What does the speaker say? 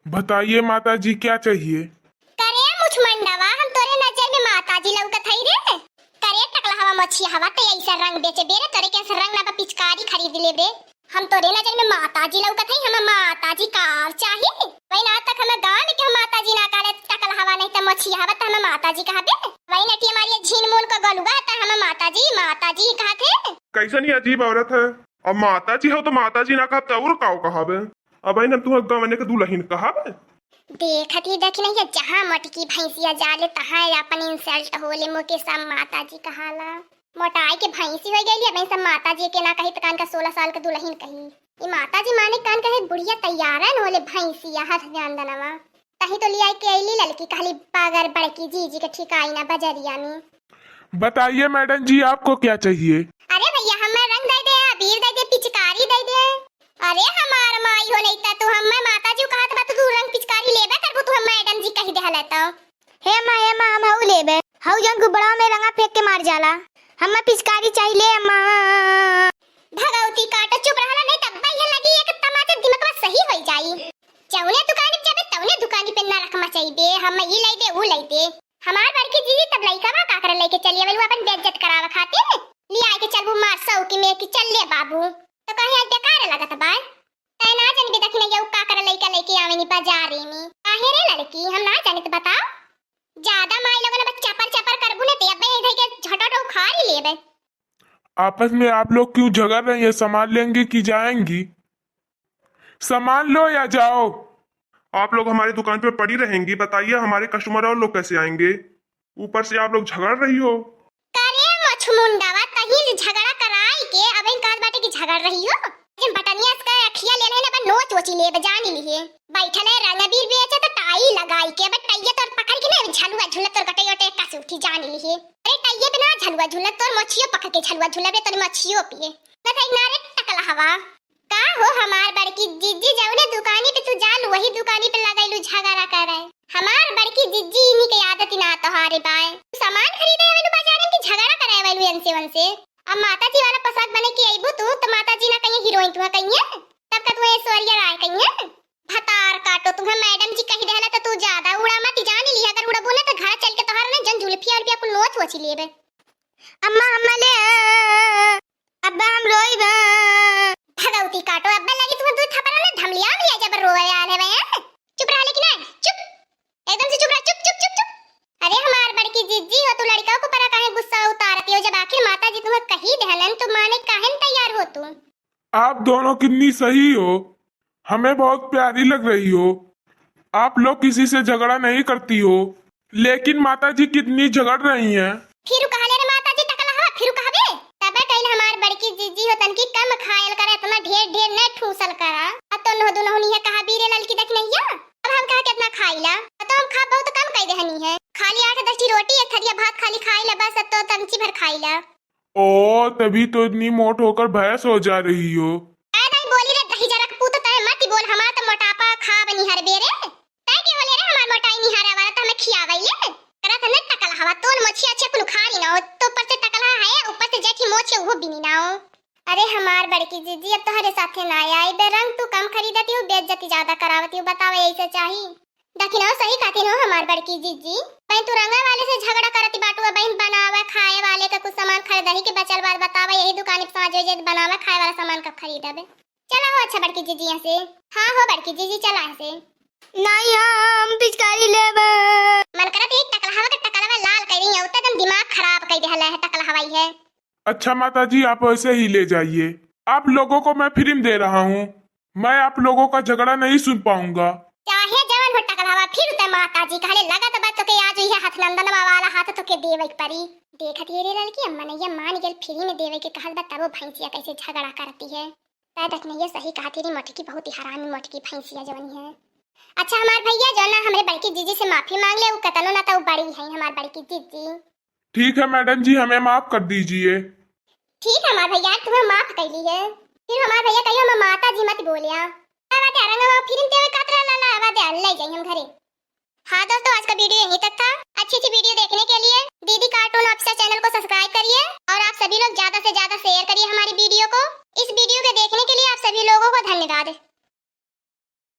बताइए माता जी क्या चाहिए। करे मुछमंडवा हम तोरे नजर में माता जी लौकत हई रे। करे टकला हवा मच्छी हवा ते ऐसा रंग बेचे बेरे तोरे के रंग ना पिचकारी खरीद ले बे। हम तोरे नजर में माता जी लौकत हई हम माता जी कार चाहिए। वही ना तक हम गांव में के हम माता जी ना काले टकला हवा नहीं त मच्छी हवा त हम माता जी कहबे। वही नटी हमारी झीन मून को गलुगा त हम माता जी कहते। कैसन ही अजीब औरत है। अब माता जी हो तो माता जी ना कहब और काओ कहावे। अब आई ना तुम्हें गवने के दुल्हन कहावे। देखती देखी नहीं है जहाँ मटकी भैंसिया जाले तहाँ अपन इंसल्ट होले मुके सब माता जी कहाला। मोटाई के भैंसी हो गई है सब माता जी के ना कही तकान का 16 साल का दुल्हन कही। ये माता जी माने कान कहे बुढ़िया तैयार है होले भैंसिया हाथ ध्यान दनवा कहीं तो लिया के आईली लड़की कहली पागर बड़की जी के ठिकाई ना बजरिया में। बताइए मैडम जी आपको क्या चाहिए। अरे भैया हमें रंग दे दे अबीर दे दे पिचकारी दे दे। अरे हमार माई हो नहीं ता तू हमें माता जी कहत बा तू रंग पिचकारी लेबे करबो तू हम मैडम जी कही दे हलता। हे मां हम हऊ लेबे हऊ जन गुबड़ा में रंगा फेंक के मार जाला हमें पिचकारी चाहिए अम्मा। भगवती काटा चुप रहला नहीं तब भैया लगी एक तमाचा दिमाग में सही हो जाई। चौने दुकान पे जाबे तौने दुकान पे ना रखमा चाहिए हम ई लाई दे ऊ लाई दे। हमार बड़की दीदी तब लइका बा काकर लेके चलिए वेलू अपन बेइज्जत करावा खातिर ले आके चलबू मार सौकी में कि चल ले बाबू तो कहीं आज बेकार लगत बा। तै ना जान के देखने जाऊ काकर लइका लेके आवेनी बाजारे में काहे रे लड़की हम ना जाने तो बताओ। ज्यादा माई लोगन बस चपर चपर करबू ने ते अबे इधर के झटट उखाड़ ही लेबे। आपस में आप लोग क्यों झगड़ रही है। सामान लेंगी कि जाएंगी। सामान लो या जाओ। आप लोग हमारी दुकान पे पड़ी रहेंगी। बताइए हमारे कस्टमर और लोग कैसे आएंगे। ऊपर से आप लोग झगड़ रही हो। करे मछमुंडावा कहीं झगड़ा कराई के अबे काज बाटे की झगड़ रही हो। लेकिन बटनिया इसका अखिया ले लेने पर नोच वोची ले जान लिए बैठल है रंगबीर बेचे तो टाई लगाई के बट टाइए तो पकड़ के ना झलुआ झुला तो कटई ओटे का उठी जान लिए। अरे टाइए पे ना झलुआ झुला तो मछियो पकड़ के झलुआ झुला बे तो मछियो पिए ना कहीं ना रे टकला हवा का हो हमार बड़की जिज्जी जौने दुकानी पे तू जाल वही दुकानी पे लगाइलू झगड़ा करे। हमार बड़की जिज्जी इन्हीं के आदत ना तोहारे बाए सामान खरीदे आवेलू बाजार में कि झगड़ा करे आवेलू इनसे वनसे। अब माता जी वाला पोशाक बने के आइबू तू तो माता जी ना कहीं हीरोइन तू कहीं तब का तू ऐश्वर्या राय कहीं भतार काटो तुम्हें मैडम जी कही देहला तो तू ज्यादा उड़ा मत जान ली अगर उड़ा बोले तो घर चल के तोहार ना जन जुल्फिया रुपया को नोच वची लेबे। अम्मा अम्मा ले अब्बा हम रोइबा भगवती काटो अब्बा लगी तुम्हें दूध थपरा ना धमलिया में ले जब रोए आले भैया चुप रह लेकिन चुप एकदम से चुप रह चुप चुप चुप चुप। अरे हमार बड़की जिज्जी हो तू लड़का को परा काहे गुस्सा उतारती हो जब आखिर माता जी तुम्हें कही देहलन तो माने काहे तैयार हो तू। आप दोनों कितनी सही हो। हमें बहुत प्यारी लग रही हो। आप लोग किसी से झगड़ा नहीं करती हो लेकिन माता जी कितनी झगड़ रही हैं। फिर कहले रे माता जी टकला हवा फिर कहबे तब कहिन हमार बड़की जिज्जी हो तन की कम खायल करे इतना ढेर ढेर न ठूसल करा अब तो नह दुनहु नहीं है कहा बीरे ललकी देख नहीं है। अब हम कहा कितना खाइला तो हम खा बहुत कम कह देहनी है खाली 8-10 रोटी एक थरिया भात खाली खाइला बस अब तो तमची भर खाइला। ओ तभी तो इतनी मोट होकर भैंस हो जा रही हो। नहीं बोली रे दही जरक पूत तय मत बोल हमार तो मोटापा खा बनी हर बेरे तय के बोले रे हमार मोटाई नहीं हारा वाला तो हमें खियावइले करत न टकल हवा तोन मच्छी अच्छे कुल खा ली ना तो ऊपर से टकला है ऊपर से जेठी मोछ वो भी नहीं ना हो। अरे हमार बड़की जीजी अब तो हरे साथे ना आई बे रंग तू कम खरीदती हो बेइज्जती ज्यादा करावती हो बतावे ऐसे चाहिए दखिनो सही कहती हो हमार बड़की जीजी बहन तू रंगा वाले से झगड़ा करती बाटू बहन बनावा खाए वाले का कुछ सामान खरीदही के बचल बात बतावा यही दुकान पे समझ जे बनावा खाए वाला सामान कब खरीदबे। चला हो अच्छा बड़की जीजी यहाँ से हाँ हो बड़की जीजी चला यहाँ से नहीं हम पिचकारी लेबे मन करत एक टकला हवा के टकलवा लाल कर रही है उतना एकदम दिमाग खराब कर देहला है टकला हवाई है। अच्छा माता जी आप ऐसे ही ले जाइए। आप लोगों को मैं फ्री में दे रहा हूँ। मैं आप लोगों का झगड़ा नहीं सुन पाऊंगा। चाहे जवान हो टकला हवा फिर ते माता जी कहले लगा तो बात तो के आज ही हाथ नंदन वाला हाथ तो के देवे परी देखत ये रे लड़की अम्मा ने ये मान गेल फ्री में देवे के कहल बा तब भैंसिया कैसे झगड़ा करती है ता तक नहीं ये सही कहती री मटकी बहुत ही हरामी मटकी भैंसिया जवनी है। अच्छा हमार भैया जो ना हमरे बड़की जीजी से माफी मांग ले वो कतनो ना तो बड़ी है हमार बड़की जीजी। ठीक है मैडम जी हमें माफ कर दीजिए। ठीक है हमार भैया तुम्हें माफ कर ली है फिर हमार भैया कहियो हम माता जी मत बोलिया आवाज रंगवा फिर देवे कतरा लाला आवाज ले जाई हम घरे। हाँ दोस्तों आज का वीडियो यहीं तक था। अच्छी अच्छी वीडियो देखने के लिए दीदी कार्टून ऑफिशियल चैनल को सब्सक्राइब करिए और आप सभी लोग ज्यादा से ज्यादा शेयर करिए हमारी वीडियो को। इस वीडियो के देखने के लिए आप सभी लोगों को धन्यवाद।